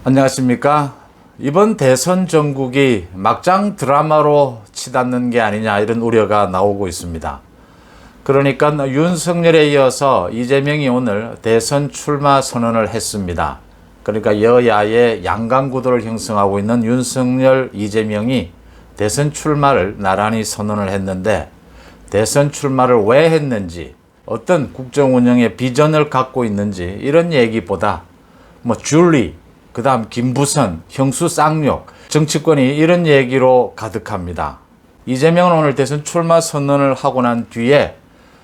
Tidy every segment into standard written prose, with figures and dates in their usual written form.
안녕하십니까. 이번 대선 전국이 막장 드라마로 치닫는 게 아니냐 이런 우려가 나오고 있습니다. 그러니까 윤석열에 이어서 이재명이 오늘 대선 출마 선언을 했습니다. 그러니까 여야의 양강구도를 형성하고 있는 윤석열, 이재명이 대선 출마를 나란히 선언을 했는데, 대선 출마를 왜 했는지, 어떤 국정 운영의 비전을 갖고 있는지 이런 얘기보다 줄리, 그 다음 김부선, 형수 쌍욕, 정치권이 이런 얘기로 가득합니다. 이재명은 오늘 대선 출마 선언을 하고 난 뒤에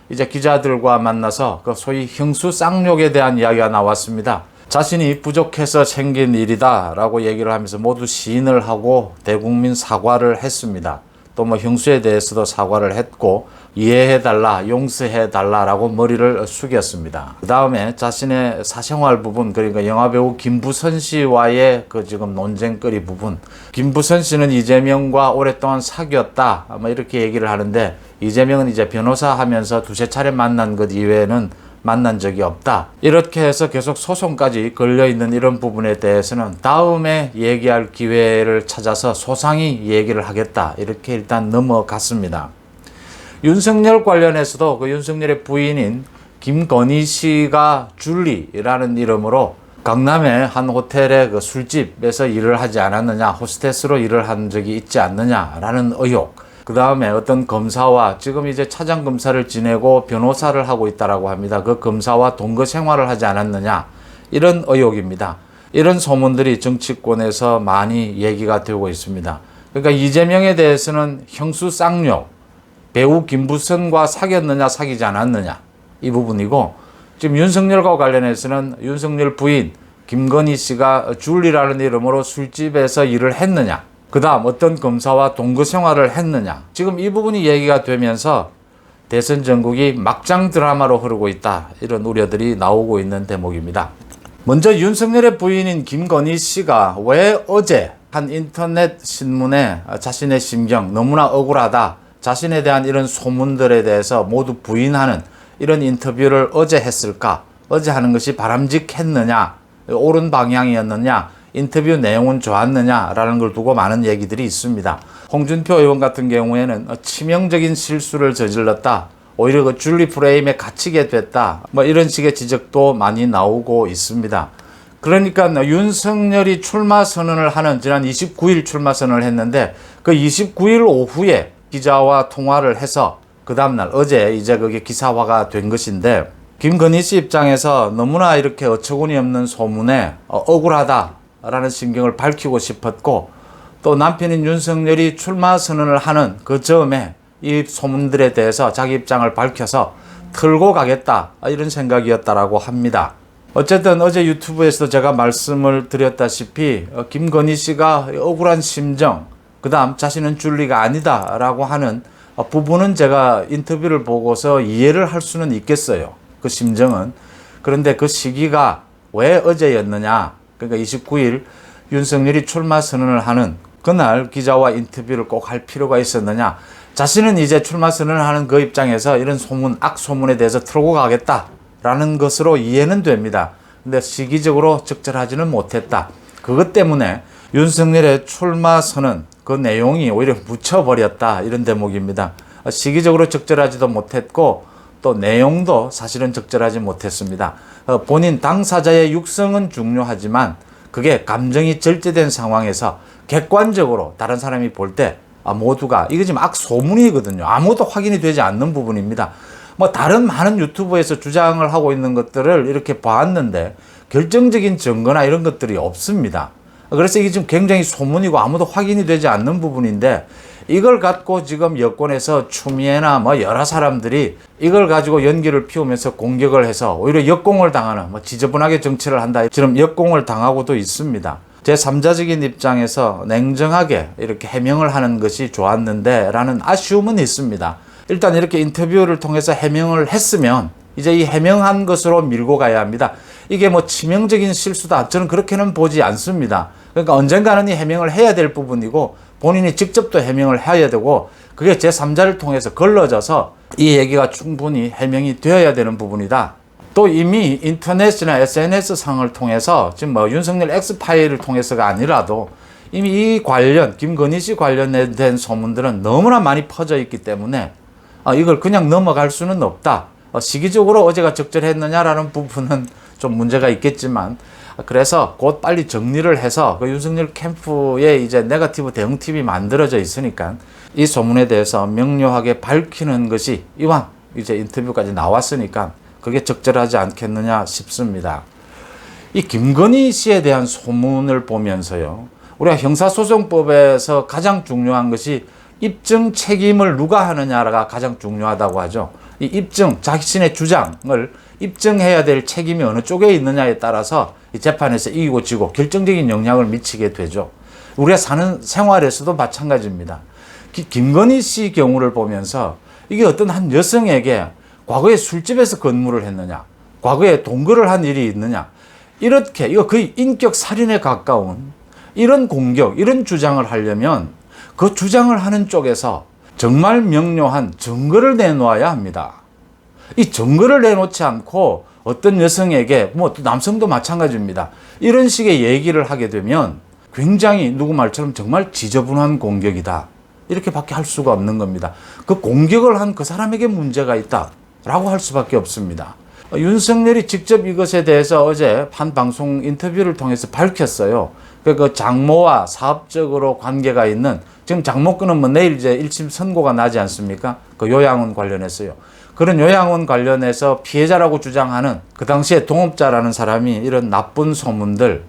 이제 기자들과 만나서 그 소위 형수 쌍욕에 대한 이야기가 나왔습니다. 자신이 부족해서 생긴 일이다 라고 얘기를 하면서 모두 시인을 하고 대국민 사과를 했습니다. 또 형수에 대해서도 사과를 했고 이해해달라, 용서해달라 라고 머리를 숙였습니다. 그 다음에 자신의 사생활 부분, 그러니까 영화배우 김부선 씨와의 그 지금 논쟁거리 부분, 김부선 씨는 이재명과 오랫동안 사귀었다 이렇게 얘기를 하는데, 이재명은 이제 변호사 하면서 두세 차례 만난 것 이외에는 만난 적이 없다, 이렇게 해서 계속 소송까지 걸려있는 이런 부분에 대해서는 다음에 얘기할 기회를 찾아서 소상히 얘기를 하겠다, 이렇게 일단 넘어갔습니다. 윤석열 관련해서도 그 윤석열의 부인인 김건희 씨가 줄리라는 이름으로 강남의 한 호텔의 그 술집에서 일을 하지 않았느냐, 호스테스로 일을 한 적이 있지 않느냐라는 의혹, 그 다음에 어떤 검사와 지금 이제 차장 검사를 지내고 변호사를 하고 있다라고 합니다. 그 검사와 동거 생활을 하지 않았느냐, 이런 의혹입니다. 이런 소문들이 정치권에서 많이 얘기가 되고 있습니다. 그러니까 이재명에 대해서는 형수 쌍욕, 배우 김부선과 사귀었느냐 사귀지 않았느냐 이 부분이고, 지금 윤석열과 관련해서는 윤석열 부인 김건희 씨가 줄리라는 이름으로 술집에서 일을 했느냐, 그 다음 어떤 검사와 동거 생활을 했느냐, 지금 이 부분이 얘기가 되면서 대선 전국이 막장 드라마로 흐르고 있다, 이런 우려들이 나오고 있는 대목입니다. 먼저 윤석열의 부인인 김건희 씨가 왜 어제 한 인터넷 신문에 자신의 심경, 너무나 억울하다, 자신에 대한 이런 소문들에 대해서 모두 부인하는 이런 인터뷰를 어제 했을까? 어제 하는 것이 바람직했느냐, 옳은 방향이었느냐, 인터뷰 내용은 좋았느냐라는 걸 두고 많은 얘기들이 있습니다. 홍준표 의원 같은 경우에는 치명적인 실수를 저질렀다, 오히려 그 줄리 프레임에 갇히게 됐다, 이런 식의 지적도 많이 나오고 있습니다. 그러니까 윤석열이 출마 선언을 하는 지난 29일 출마 선언을 했는데, 그 29일 오후에 기자와 통화를 해서 그 다음날 어제 이제 그게 기사화가 된 것인데, 김건희 씨 입장에서 너무나 이렇게 어처구니 없는 소문에 억울하다라는 심경을 밝히고 싶었고, 또 남편인 윤석열이 출마 선언을 하는 그 즈음에 이 소문들에 대해서 자기 입장을 밝혀서 털고 가겠다, 이런 생각이었다라고 합니다. 어쨌든 어제 유튜브에서도 제가 말씀을 드렸다시피 김건희 씨가 억울한 심정, 그 다음 자신은 줄리가 아니다 라고 하는 부분은 제가 인터뷰를 보고서 이해를 할 수는 있겠어요, 그 심정은. 그런데 그 시기가 왜 어제였느냐, 그러니까 29일 윤석열이 출마 선언을 하는 그날 기자와 인터뷰를 꼭 할 필요가 있었느냐, 자신은 이제 출마 선언을 하는 그 입장에서 이런 소문, 악소문에 대해서 털고 가겠다라는 것으로 이해는 됩니다. 근데 시기적으로 적절하지는 못했다. 그것 때문에 윤석열의 출마 선언 그 내용이 오히려 묻혀버렸다, 이런 대목입니다. 시기적으로 적절하지도 못했고 또 내용도 사실은 적절하지 못했습니다. 본인 당사자의 육성은 중요하지만 그게 감정이 절제된 상황에서 객관적으로 다른 사람이 볼 때 모두가 이거 지금 악소문이거든요. 아무도 확인이 되지 않는 부분입니다. 다른 많은 유튜브에서 주장을 하고 있는 것들을 이렇게 봤는데 결정적인 증거나 이런 것들이 없습니다. 그래서 이게 지금 굉장히 소문이고 아무도 확인이 되지 않는 부분인데, 이걸 갖고 지금 여권에서 추미애나 여러 사람들이 이걸 가지고 연기를 피우면서 공격을 해서 오히려 역공을 당하는, 지저분하게 정치를 한다, 지금 역공을 당하고도 있습니다. 제3자적인 입장에서 냉정하게 이렇게 해명을 하는 것이 좋았는데 라는 아쉬움은 있습니다. 일단 이렇게 인터뷰를 통해서 해명을 했으면 이제 이 해명한 것으로 밀고 가야 합니다. 이게 치명적인 실수다, 저는 그렇게는 보지 않습니다. 그러니까 언젠가는 이 해명을 해야 될 부분이고 본인이 직접 또 해명을 해야 되고, 그게 제3자를 통해서 걸러져서 이 얘기가 충분히 해명이 되어야 되는 부분이다. 또 이미 인터넷이나 SNS 상을 통해서 지금 뭐 윤석열 X파일을 통해서가 아니라도 이미 이 관련 김건희 씨 관련된 소문들은 너무나 많이 퍼져 있기 때문에 이걸 그냥 넘어갈 수는 없다. 시기적으로 어제가 적절했느냐라는 부분은 좀 문제가 있겠지만 그래서 곧 빨리 정리를 해서 그 윤석열 캠프에 이제 네거티브 대응팀이 만들어져 있으니까 이 소문에 대해서 명료하게 밝히는 것이 이왕 이제 인터뷰까지 나왔으니까 그게 적절하지 않겠느냐 싶습니다. 이 김건희 씨에 대한 소문을 보면서요. 우리가 형사소송법에서 가장 중요한 것이 입증 책임을 누가 하느냐가 가장 중요하다고 하죠. 이 입증, 자신의 주장을 입증해야 될 책임이 어느 쪽에 있느냐에 따라서 이 재판에서 이기고 지고 결정적인 영향을 미치게 되죠. 우리가 사는 생활에서도 마찬가지입니다. 김건희 씨 경우를 보면서 이게 어떤 한 여성에게 과거에 술집에서 근무를 했느냐, 과거에 동거를 한 일이 있느냐, 이렇게 이거 거의 인격 살인에 가까운 이런 공격, 이런 주장을 하려면 그 주장을 하는 쪽에서 정말 명료한 증거를 내놓아야 합니다. 이 증거를 내놓지 않고 어떤 여성에게, 뭐 남성도 마찬가지입니다. 이런 식의 얘기를 하게 되면 굉장히 누구 말처럼 정말 지저분한 공격이다. 이렇게밖에 할 수가 없는 겁니다. 그 공격을 한 그 사람에게 문제가 있다라고 할 수밖에 없습니다. 윤석열이 직접 이것에 대해서 어제 한 방송 인터뷰를 통해서 밝혔어요. 그 장모와 사업적으로 관계가 있는, 지금 장모권은 뭐 내일 이제 1심 선고가 나지 않습니까? 그 요양원 관련해서요. 그런 요양원 관련해서 피해자라고 주장하는 그 당시에 동업자라는 사람이 이런 나쁜 소문들,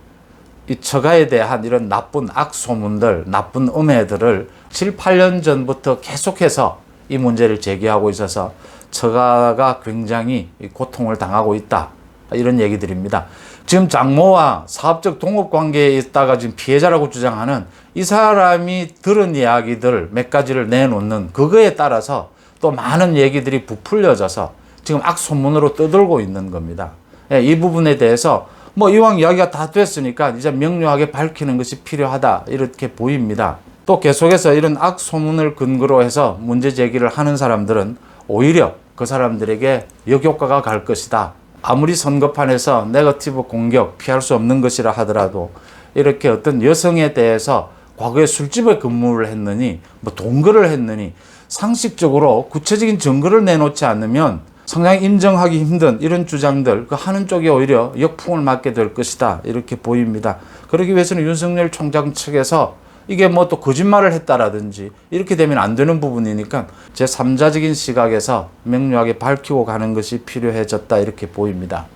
이 처가에 대한 이런 나쁜 악소문들, 나쁜 음해들을 7, 8년 전부터 계속해서 이 문제를 제기하고 있어서 처가가 굉장히 고통을 당하고 있다. 이런 얘기들입니다. 지금 장모와 사업적 동업 관계에 있다가 지금 피해자라고 주장하는 이 사람이 들은 이야기들 몇 가지를 내놓는 그거에 따라서 또 많은 얘기들이 부풀려져서 지금 악소문으로 떠들고 있는 겁니다. 이 부분에 대해서 뭐 이왕 이야기가 다 됐으니까 이제 명료하게 밝히는 것이 필요하다. 이렇게 보입니다. 또 계속해서 이런 악소문을 근거로 해서 문제 제기를 하는 사람들은 오히려 그 사람들에게 역효과가 갈 것이다. 아무리 선거판에서 네거티브 공격 피할 수 없는 것이라 하더라도 이렇게 어떤 여성에 대해서 과거에 술집에 근무를 했느니 뭐 동거를 했느니 상식적으로 구체적인 증거를 내놓지 않으면 상당히 인정하기 힘든 이런 주장들 그 하는 쪽이 오히려 역풍을 맞게 될 것이다. 이렇게 보입니다. 그러기 위해서는 윤석열 총장 측에서 이게 뭐 또 거짓말을 했다라든지 이렇게 되면 안 되는 부분이니까 제3자적인 시각에서 명료하게 밝히고 가는 것이 필요해졌다. 이렇게 보입니다.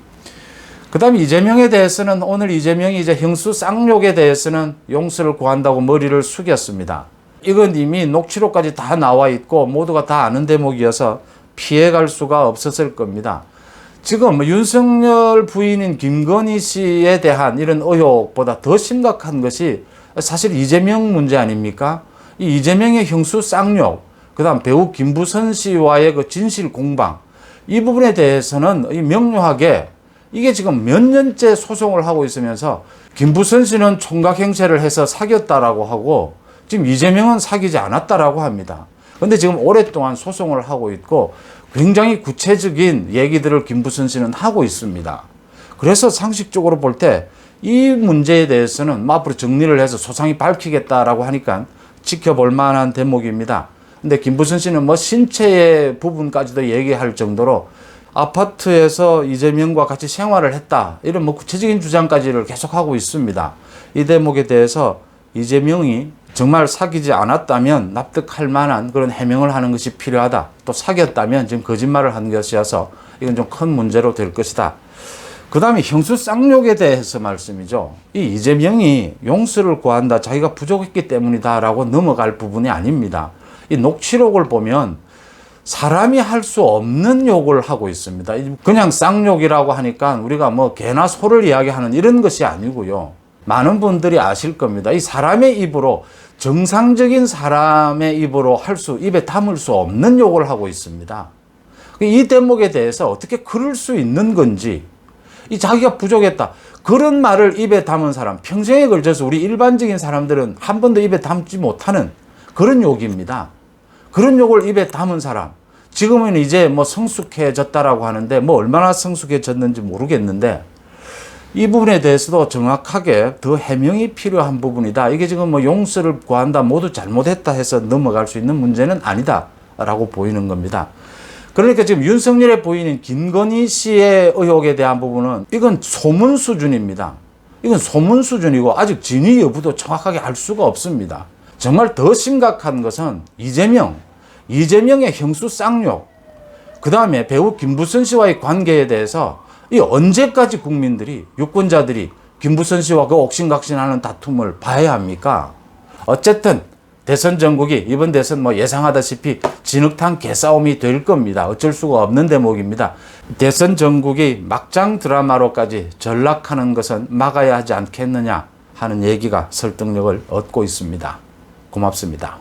그 다음에 이재명에 대해서는 오늘 이재명이 이제 형수 쌍욕에 대해서는 용서를 구한다고 머리를 숙였습니다. 이건 이미 녹취록까지 다 나와 있고 모두가 다 아는 대목이어서 피해갈 수가 없었을 겁니다. 지금 윤석열 부인인 김건희 씨에 대한 이런 의혹보다 더 심각한 것이 사실 이재명 문제 아닙니까? 이 이재명의 형수 쌍욕, 그 다음 배우 김부선 씨와의 그 진실 공방, 이 부분에 대해서는 명료하게 이게 지금 몇 년째 소송을 하고 있으면서 김부선 씨는 총각 행세를 해서 사귀었다라고 하고 지금 이재명은 사귀지 않았다라고 합니다. 근데 지금 오랫동안 소송을 하고 있고 굉장히 구체적인 얘기들을 김부선 씨는 하고 있습니다. 그래서 상식적으로 볼 때 이 문제에 대해서는 앞으로 정리를 해서 소상히 밝히겠다라고 하니까 지켜볼 만한 대목입니다. 근데 김부선 씨는 뭐 신체의 부분까지도 얘기할 정도로 아파트에서 이재명과 같이 생활을 했다. 이런 뭐 구체적인 주장까지를 계속하고 있습니다. 이 대목에 대해서 이재명이 정말 사귀지 않았다면 납득할 만한 그런 해명을 하는 것이 필요하다. 또 사귀었다면 지금 거짓말을 한 것이어서 이건 좀 큰 문제로 될 것이다. 그 다음에 형수 쌍욕에 대해서 말씀이죠. 이 이재명이 용서를 구한다. 자기가 부족했기 때문이다. 라고 넘어갈 부분이 아닙니다. 이 녹취록을 보면 사람이 할 수 없는 욕을 하고 있습니다. 그냥 쌍욕이라고 하니까 우리가 뭐 개나 소를 이야기하는 이런 것이 아니고요. 많은 분들이 아실 겁니다. 이 사람의 입으로 정상적인 사람의 입으로 입에 담을 수 없는 욕을 하고 있습니다. 이 대목에 대해서 어떻게 그럴 수 있는 건지, 이 자기가 부족했다. 그런 말을 입에 담은 사람, 평생에 걸쳐서 우리 일반적인 사람들은 한 번도 입에 담지 못하는 그런 욕입니다. 그런 욕을 입에 담은 사람, 지금은 이제 뭐 성숙해졌다라고 하는데 뭐 얼마나 성숙해졌는지 모르겠는데 이 부분에 대해서도 정확하게 더 해명이 필요한 부분이다. 이게 지금 뭐 용서를 구한다, 모두 잘못했다 해서 넘어갈 수 있는 문제는 아니다라고 보이는 겁니다. 그러니까 지금 윤석열에 보이는 김건희 씨의 의혹에 대한 부분은 이건 소문 수준입니다. 이건 소문 수준이고 아직 진위 여부도 정확하게 알 수가 없습니다. 정말 더 심각한 것은 이재명의 형수 쌍욕, 그 다음에 배우 김부선 씨와의 관계에 대해서 이 언제까지 국민들이, 유권자들이 김부선 씨와 그 옥신각신하는 다툼을 봐야 합니까? 어쨌든 대선 전국이 이번 대선 뭐 예상하다시피 진흙탕 개싸움이 될 겁니다. 어쩔 수가 없는 대목입니다. 대선 전국이 막장 드라마로까지 전락하는 것은 막아야 하지 않겠느냐 하는 얘기가 설득력을 얻고 있습니다. 고맙습니다.